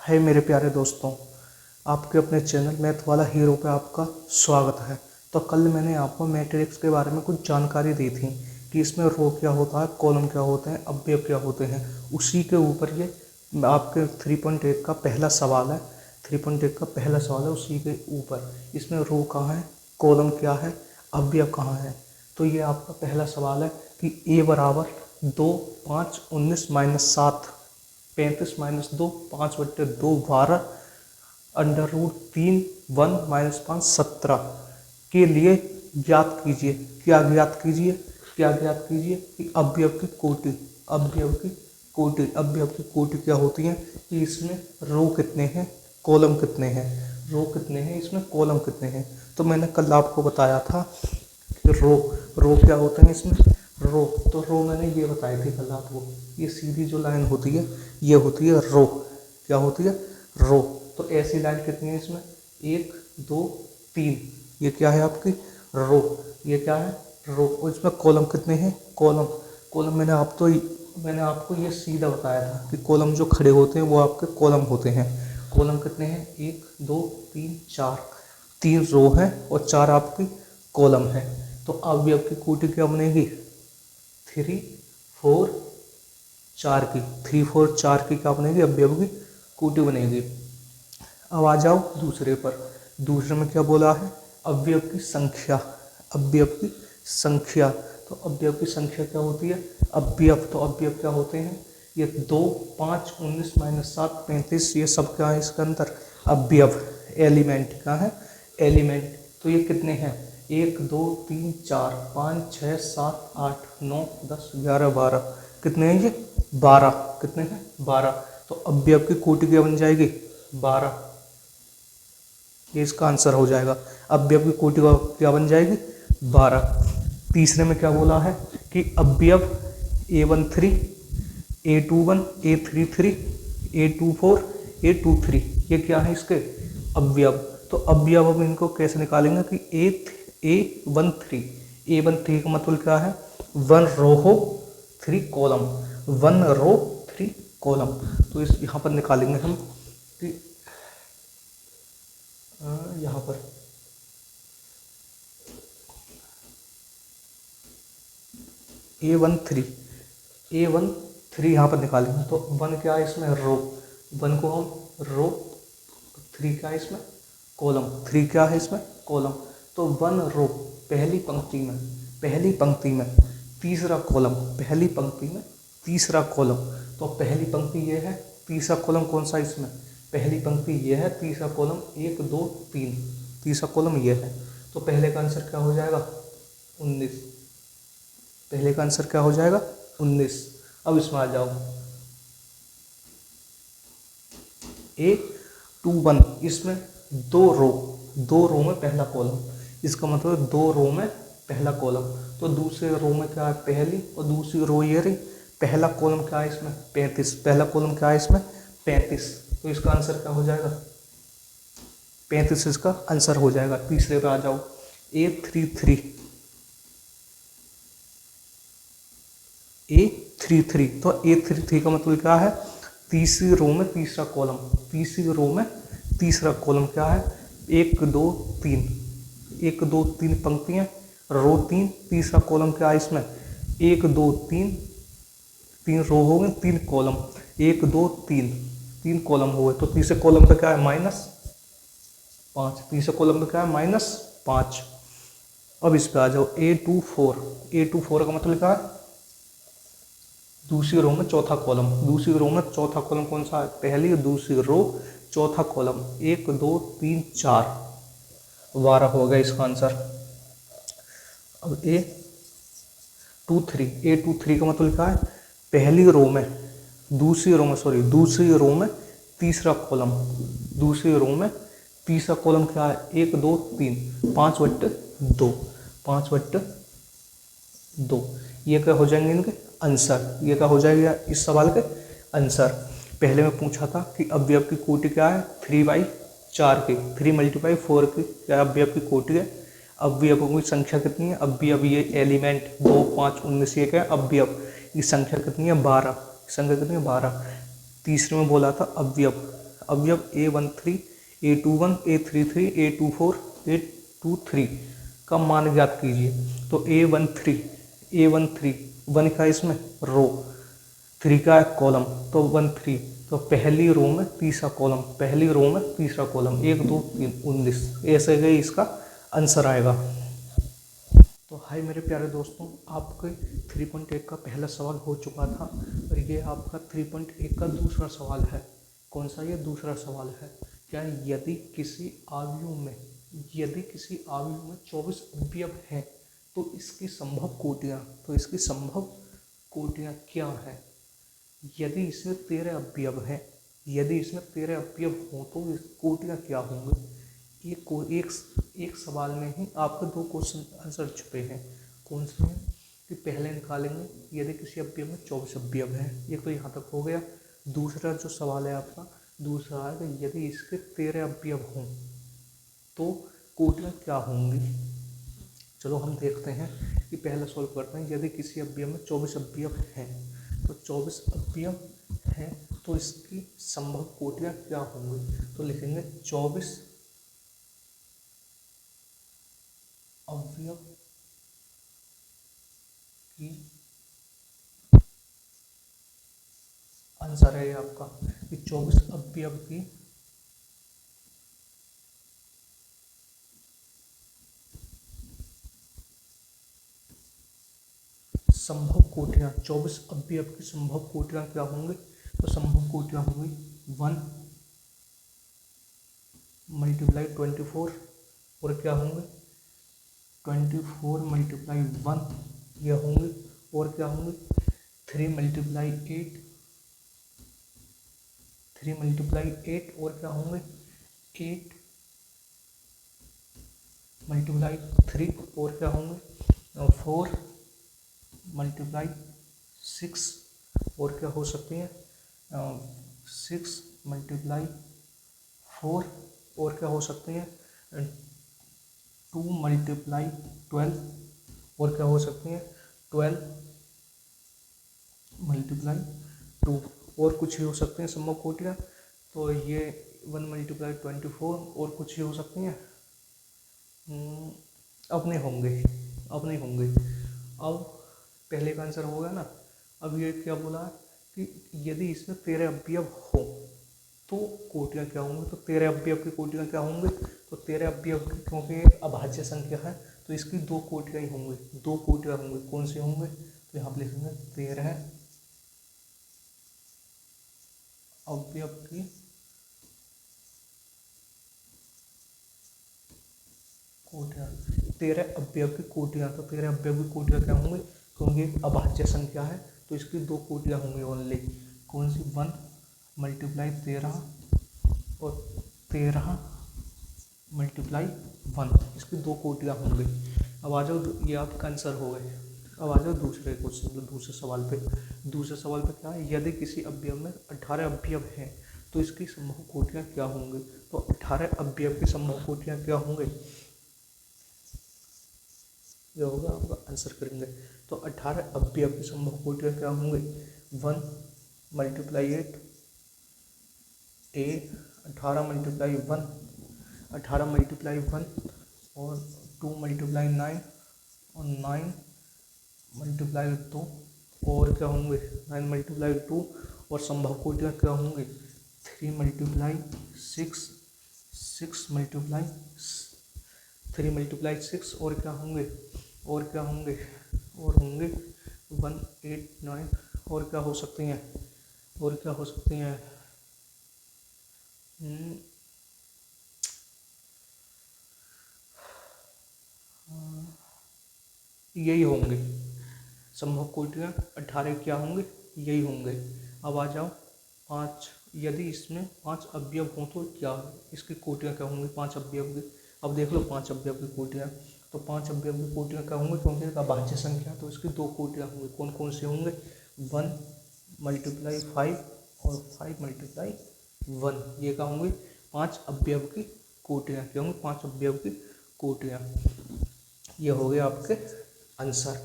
है मेरे प्यारे दोस्तों, आपके अपने चैनल मैथ वाला हीरो पे आपका स्वागत है। तो कल मैंने आपको मैट्रिक्स के बारे में कुछ जानकारी दी थी कि इसमें रो क्या होता है, कॉलम क्या होते हैं, अवयव क्या होते हैं। उसी के ऊपर ये आपके 3.1 का पहला सवाल है। 3.1 का पहला सवाल है उसी के ऊपर। इसमें रो कहाँ है, कॉलम क्या है, अवयव कहाँ है। तो ये आपका पहला सवाल है कि a बराबर 2, 5, 19 माइनस 7, 35 माइनस 2, 5/2, 12, √3, 1 माइनस 5, 17 के लिए ज्ञात कीजिए। क्या ज्ञात कीजिए, क्या ज्ञात कीजिए कि अवयव की कोटि, अवयव की कोटि, अवयव की कोटि क्या होती है कि इसमें रो कितने हैं, कॉलम कितने हैं, रो कितने हैं, इसमें कॉलम कितने हैं। तो मैंने कल आपको बताया था कि रो क्या होते हैं इसमें, रो। तो रो मैंने ये बताई थी कल आपको, ये सीधी जो लाइन होती है ये होती है रो। क्या होती है, रो। तो ऐसी लाइन कितनी है इसमें, 1, 2, 3, ये क्या है आपकी रो, ये क्या है रो। और इसमें कॉलम कितने हैं, कॉलम, कॉलम मैंने आपको ये सीधा बताया था कि कॉलम जो खड़े होते हैं वो आपके कॉलम होते हैं। कॉलम कितने हैं, 1, 2, 3, 4, 3 रो है और 4 आपकी कॉलम है। तो अवयव की कोटि क्या बनेगी, 3, 4, 4 की, 3, 4, 4 की क्या बनेगी, अवयव की कोटि बनेगी। अब आ जाओ दूसरे पर। दूसरे में क्या बोला है, अवयव की संख्या, अवयव की संख्या। तो अवयव की संख्या क्या होती है, अवयव, तो अवयव क्या होते हैं, ये 2, 5, 19 माइनस 7, 35, ये सब क्या है इसके अंदर, अवयव, एलिमेंट क्या है, एलिमेंट। तो ये कितने हैं, 1, 2, 3, 4, 5, 6, 7, 8, 9, 10, 11, 12, कितने हैं ये, 12, कितने हैं, 12। तो अवयव की कोटि क्या बन जाएगी, 12, ये इसका आंसर हो जाएगा। अवयव की कोटि क्या बन जाएगी, 12। तीसरे में क्या बोला है कि अवयव A13, A21, A33, A24, A23, ये क्या है इसके अवयव। तो अवयव हम इनको कैसे निकालेंगे कि A13 का मतलब क्या है, 1 रो हो 3 कॉलम, 1 रो 3 कॉलम। तो इस यहाँ पर निकालेंगे हम कि यहाँ पर A13 यहाँ पर निकालेंगे। तो 1 क्या है इसमें, रो, 1 को हम रो, 3 क्या है इसमें कॉलम, 3 क्या है इसमें कॉलम। तो 1 रो पहली पंक्ति में, पहली पंक्ति में तीसरा कॉलम, पहली पंक्ति में तीसरा कॉलम। तो पहली पंक्ति ये है, तीसरा कॉलम कौन सा इसमें, पहली पंक्ति ये है, तीसरा कॉलम 1, 2, 3, तीसरा कॉलम ये है। तो पहले का आंसर क्या हो जाएगा, 19, पहले का आंसर क्या हो जाएगा, 19। अब इसमें आ जाओ, A21, इसमें 2 रो में पहला कॉलम, इसका मतलब 2 रो में पहला कॉलम। तो दूसरे रो में क्या है, पहली, और दूसरी रो ये रही, पहला कॉलम क्या है इसमें, 35, पहला कॉलम क्या है इसमें 35। तो इसका आंसर क्या हो जाएगा, 35 इसका आंसर हो जाएगा। तीसरे पे आ जाओ, A33, तो A33 का मतलब क्या है, तीसरी रो में तीसरा कॉलम, तीसरी रो में तीसरा कॉलम क्या है, 1, 2, 3, 1, 2, 3 पंक्तियां, रो 3, तीसरा कॉलम क्या है इसमें, 1, 2, 3, 3 रो हो गए, 3 कॉलम, 1, 2, 3 कॉलम हो गए। तो तीसरे कॉलम पे क्या है, -5, तीसरे कॉलम पे क्या है, -5। अब इस पे आ जाओ, A24 का मतलब क्या है, दूसरी रो में चौथा कॉलम, दूसरी रो में चौथा कॉलम कौन सा है, पहली दूसरी रो चौथा कॉलम, 1, 2, 3, 4, 12 हो गया इसका आंसर। अब A23 का मतलब क्या है, पहली रो में दूसरी रो में तीसरा कॉलम, दूसरी रो में तीसरा कॉलम क्या है, 1, 2, 3, 5/2, 5/2, ये क्या हो जाएंगे इनके आंसर, ये क्या हो जाएगा इस सवाल के आंसर। पहले में पूछा था कि अवयव की कोटि क्या है, 3/4 की, 3 × 4 की क्या अवयव की कोटि है। अवयवों की संख्या कितनी है, अवयव ये एलिमेंट 2, 5, 19 ये क्या है अवयव, की संख्या कितनी है 12, संख्या कितनी है 12। तीसरे में बोला था अवयव, अवयव A13, A21, A33, A24, A23 का मान ज्ञात कीजिए। तो A13 वन का इसमें रो, 3 का कॉलम, तो 13, तो पहली रो में तीसरा कॉलम, 1 2 3 19, ऐसे गई इसका आंसर आएगा। तो हाय मेरे प्यारे दोस्तों, आपके 3.1 का पहला सवाल हो चुका था और ये आपका 3.1 का दूसरा सवाल है। कौन सा? ये दूसरा सवाल है। क्या यदि किसी अवयव में 24 अवयव हैं तो इसकी संभव कोटियाँ क्या हैं? यदि इसमें 13 अवयव हैं, हों तो कोटियाँ क्या होंगी? एक सवाल में ही आपके 2 क्वेश्चन आंसर छुपे हैं। कौन से हैं? कि पहले निकालेंगे यदि किसी अवयव में 24 अवयव हैं, ये तो यहाँ तक हो गया। दूसरा जो सवाल है आपका, दूसरा है कि यदि इसके 13 अवयव हों तो कोटियाँ क्या होंगी? चलो हम देखते हैं कि पहला सॉल्व करते हैं। यदि किसी अवयव में 24 अवयव हैं तो 24 अवयव हैं तो इसकी संभव कोटियाँ क्या होंगी? तो लिखेंगे 24 अवयव की, आंसर है आपका कि 24 अवयव की संभव कोटियाँ, 24 अवयव की संभव कोटियाँ क्या होंगी? तो संभव कोटियाँ होंगी 1 × 24 और क्या होंगे 24 × 1 ये होंगे, और क्या होंगे 3 × 8 और क्या होंगे 8 × 3 और क्या होंगे 4 × 6 और क्या हो सकती हैं 6 × 4 और क्या हो सकती हैं 2 × 12 और क्या हो सकती हैं 12 × 2 और कुछ ही हो सकते हैं संभव कोटियाँ। तो ये 1 × 24 और कुछ ही हो सकती हैं, अब नहीं होंगे। अब पहले का आंसर हो गया ना। अब ये क्या बोला कि यदि इसमें 13 अवयव हो तो कोटियाँ क्या होंगी? तो 13 अवयव की कोटियाँ क्या होंगी? तो 13 अवयव की, क्योंकि एक अभाज्य संख्या है तो इसकी 2 कोटियाँ ही होंगी, 2 कोटियाँ होंगी। कौन सी होंगे? तो यहाँ पर लिखेंगे 13 अवयव की कोटियाँ, 13 अवयव की कोटियाँ। तो 13 अवयव की कोटियाँ क्या होंगी? क्योंकि एक अभाज्य संख्या है तो इसकी 2 कोटियाँ होंगी ओनली। कौन सी? 1 × 13 और 13 × 1, इसकी 2 कोटियाँ होंगी। अब आ जाओ, ये आपका आंसर हो गए। अब आ जाओ दूसरे क्वेश्चन, दूसरे सवाल पे। दूसरे सवाल पे क्या है? यदि किसी अवयव में 18 अवयव हैं तो इसकी संभव कोटियाँ क्या होंगी? तो 18 अवयव की संभव कोटियाँ क्या होंगे? ये होगा आपका, आंसर करेंगे। तो 18 अवयव की संभव कोटियाँ क्या होंगे? 1 × 8 18 × 1 और 2 × 9 और 9 × 2 और क्या होंगे 9 × 2 और संभव कोटियाँ क्या होंगी? 3 × 6 6 × 6 और क्या होंगे और होंगे 1 8 9 और क्या हो सकती हैं यही होंगे संभव कोटियाँ। 18 क्या होंगे? यही होंगे। अब आ जाओ 5, यदि इसमें 5 अवयव हों तो क्या इसकी कोटियाँ क्या होंगी? 5 अवयव की। अब देख लो 5 अवयव की कोटियाँ। तो 5 अवयव की कोटियाँ क्या होंगी? क्योंकि एक अभाज्य संख्या तो इसकी 2 कोटियाँ होंगी। कौन कौन से होंगे? 1 × 5 और 5 × 1, ये क्या होंगी? 5 अवयव की कोटियाँ। क्या होंगी? 5 अवयव की कोटियाँ। ये हो गए आपके आंसर।